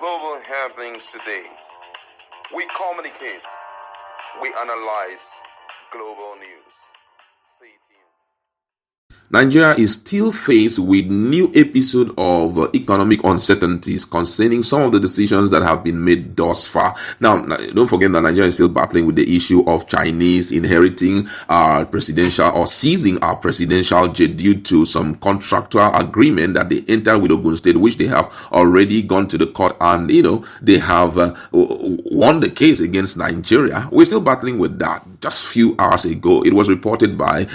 global happenings today. We communicate, we analyze global news. Stay tuned. Nigeria is still faced with new episode of economic uncertainties concerning some of the decisions that have been made thus far. Now, don't forget that Nigeria is still battling with the issue of Chinese inheriting our presidential or seizing our presidential jet due to some contractual agreement that they entered with Ogun State, which they have already gone to the court and, they have won the case against Nigeria. We're still battling with that. Just a few hours ago, it was reported by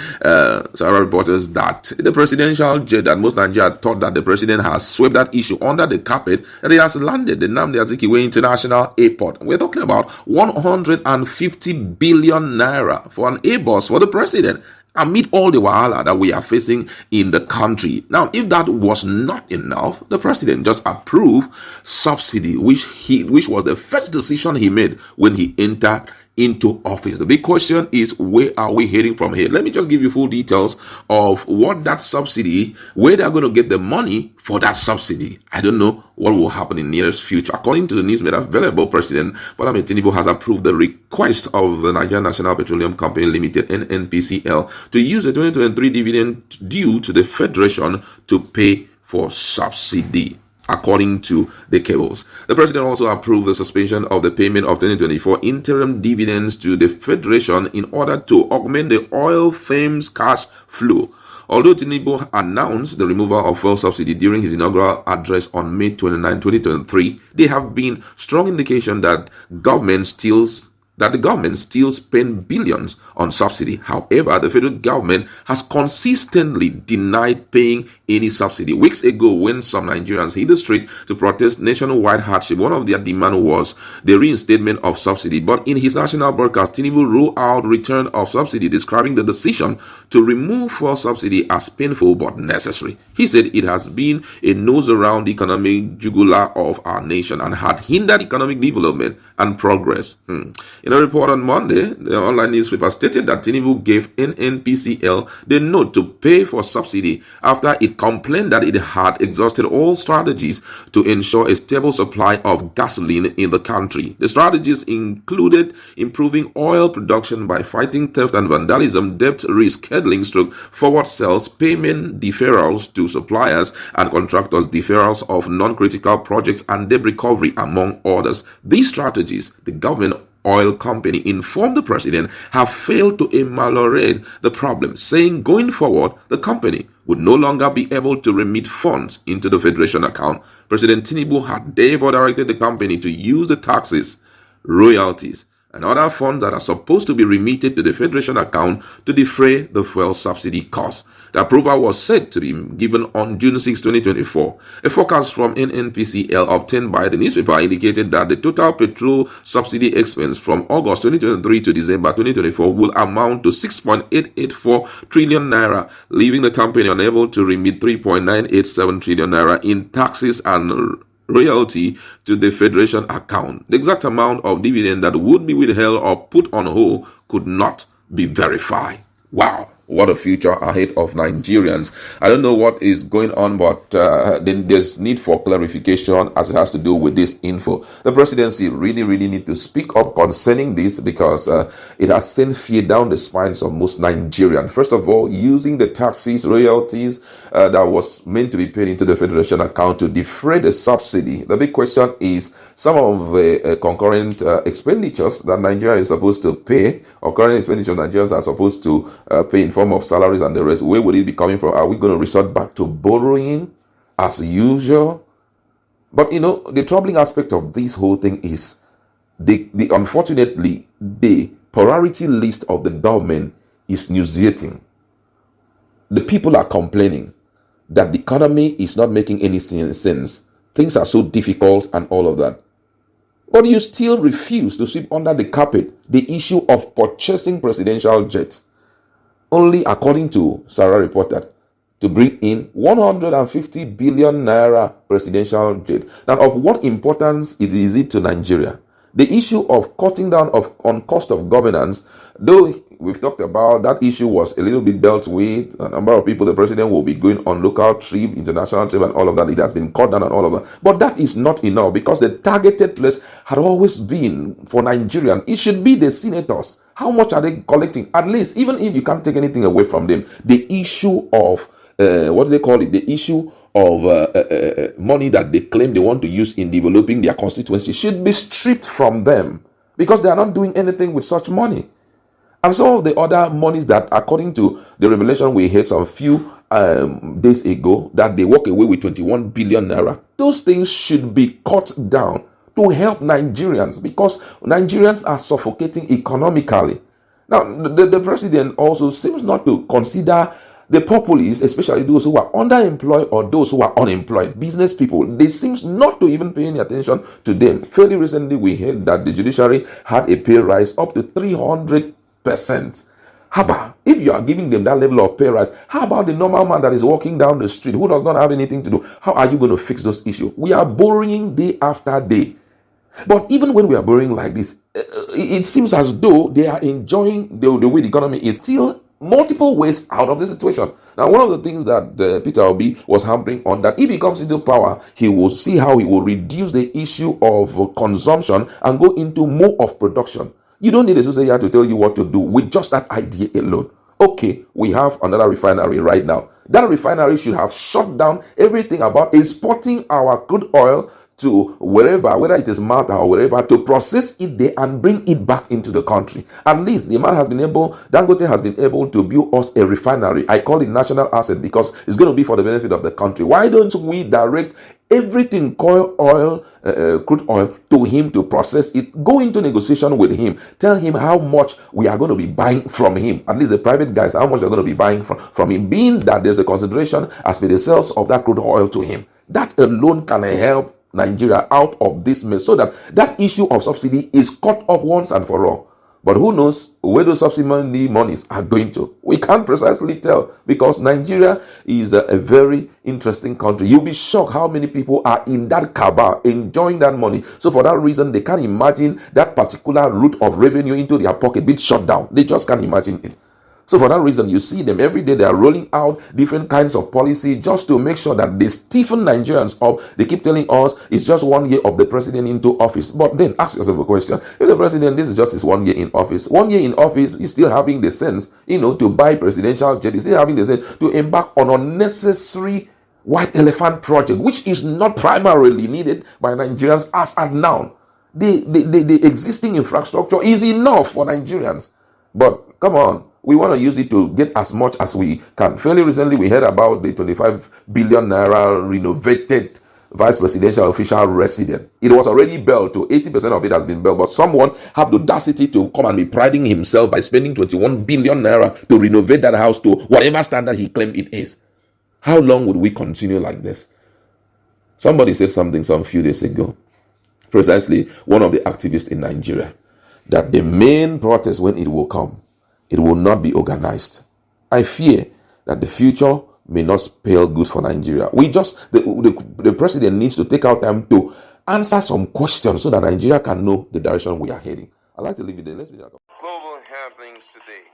several reporters that the presidential jet that most Nigerians thought that the president has swept that issue under the carpet, and it has landed the Nnamdi Azikiwe International Airport. We're talking about 150 billion naira for an Airbus for the president, amid all the wahala that we are facing in the country. Now, if that was not enough, the president just approved subsidy, which was the first decision he made when he entered into office. The big question is, where are we heading from here? Let me just give you full details of what that subsidy, where they're going to get the money for that subsidy. I don't know what will happen in the nearest future. According to the news made available, President Bola Ahmed Tinubu has approved the request of the Nigerian National Petroleum Company Limited, NNPCL, to use the 2023 dividend due to the Federation to pay for subsidy. According to the cables, the president also approved the suspension of the payment of 2024 interim dividends to the Federation in order to augment the oil firm's cash flow. Although Tinubu announced the removal of fuel subsidy during his inaugural address on May 29, 2023, there have been strong indications that the government still spend billions on subsidy. However, the federal government has consistently denied paying any subsidy. Weeks ago, when some Nigerians hit the street to protest nationwide hardship, one of their demands was the reinstatement of subsidy. But in his national broadcast, Tinubu ruled out return of subsidy, describing the decision to remove fuel subsidy as painful but necessary. He said it has been a nose around the economic jugular of our nation and had hindered economic development and progress. In a report on Monday, the online newspaper stated that Tinubu gave NNPCL the note to pay for subsidy after it complained that it had exhausted all strategies to ensure a stable supply of gasoline in the country. The strategies included improving oil production by fighting theft and vandalism, debt rescheduling, forward sales, payment deferrals to suppliers and contractors, deferrals of non-critical projects, and debt recovery, among others. These strategies, the government oil company informed the president, have failed to ameliorate the problem, saying going forward, the company would no longer be able to remit funds into the Federation account. President Tinubu had therefore directed the company to use the taxes, royalties, and other funds that are supposed to be remitted to the Federation account to defray the fuel subsidy cost. The approval was said to be given on June 6, 2024. A forecast from NNPCL obtained by the newspaper indicated that the total petrol subsidy expense from August 2023 to December 2024 will amount to 6.884 trillion naira, leaving the company unable to remit 3.987 trillion naira in taxes and royalty to the Federation account. The exact amount of dividend that would be withheld or put on hold could not be verified. Wow, what a future ahead of Nigerians. I don't know what is going on, but then there's need for clarification as it has to do with this info. The presidency really need to speak up concerning this, because it has sent fear down the spines of most Nigerians. First of all, using the taxes, royalties that was meant to be paid into the Federation account to defray the subsidy. The big question is, some of the concurrent expenditures that Nigeria is supposed to pay, or current expenditures Nigerians are supposed to pay in form of salaries and the rest, where would it be coming from? Are we going to resort back to borrowing as usual? But the troubling aspect of this whole thing is unfortunately the priority list of the government is nauseating. The people are complaining that the economy is not making any sense. Things are so difficult and all of that. But you still refuse to sweep under the carpet the issue of purchasing presidential jets, only according to Sarah reported, to bring in 150 billion naira presidential jet. Now, of what importance is it to Nigeria? The issue of cutting down on cost of governance, though we've talked about that issue was a little bit dealt with. A number of people, the president will be going on local trip, international trip, and all of that. It has been cut down and all of that. But that is not enough, because the targeted place had always been for Nigerians. It should be the senators. How much are they collecting? At least, even if you can't take anything away from them, the issue of what do they call it? The issue of money that they claim they want to use in developing their constituency should be stripped from them, because they are not doing anything with such money. And some of the other monies that, according to the revelation we had some few days ago, that they walk away with 21 billion naira, those things should be cut down to help Nigerians, because Nigerians are suffocating economically. Now, the president also seems not to consider the populace, especially those who are underemployed or those who are unemployed, business people. They seems not to even pay any attention to them. Fairly recently, we heard that the judiciary had a pay rise up to 300%. How about, if you are giving them that level of pay rise, how about the normal man that is walking down the street who does not have anything to do? How are you going to fix those issues? We are borrowing day after day. But even when we are borrowing like this, it seems as though they are enjoying the way the economy is, still multiple ways out of the situation. Now, one of the things that Peter Obi was hammering on, that if he comes into power, he will see how he will reduce the issue of consumption and go into more of production. You don't need a society to tell you what to do with just that idea alone. Okay, we have another refinery right now. That refinery should have shut down everything about exporting our crude oil to wherever, whether it is Malta or wherever, to process it there and bring it back into the country. At least the man has been able, Dangote has been able to build us a refinery. I call it national asset because it's going to be for the benefit of the country. Why don't we direct everything, crude oil, to him to process it? Go into negotiation with him. Tell him how much we are going to be buying from him. At least the private guys, how much they're going to be buying from him, being that there's a consideration as per the sales of that crude oil to him. That alone can help Nigeria out of this mess, so that that issue of subsidy is cut off once and for all. But who knows where those subsidy monies are going to? We can't precisely tell, because Nigeria is a very interesting country. You'll be shocked how many people are in that cabal enjoying that money. So for that reason, they can't imagine that particular route of revenue into their pocket being shut down. They just can't imagine it. So for that reason, you see them every day. They are rolling out different kinds of policy just to make sure that they stiffen Nigerians up. They keep telling us it's just 1 year of the president into office. But then ask yourself a question. If the president, this is just his 1 year in office. 1 year in office, he's still having the sense, to buy presidential jet. He's still having the sense to embark on unnecessary white elephant project, which is not primarily needed by Nigerians as at now. The existing infrastructure is enough for Nigerians. But come on, we want to use it to get as much as we can. Fairly recently, we heard about the 25 billion naira renovated vice presidential official residence. It was already built, to 80% of it has been built, but someone had the audacity to come and be priding himself by spending 21 billion naira to renovate that house to whatever standard he claimed it is. How long would we continue like this? Somebody said something some few days ago, precisely one of the activists in Nigeria, that the main protest, when it will come, it will not be organized. I fear that the future may not spell good for Nigeria. The president needs to take out time to answer some questions so that Nigeria can know the direction we are heading. I'd like to leave it there. Let's be there. Global happenings today.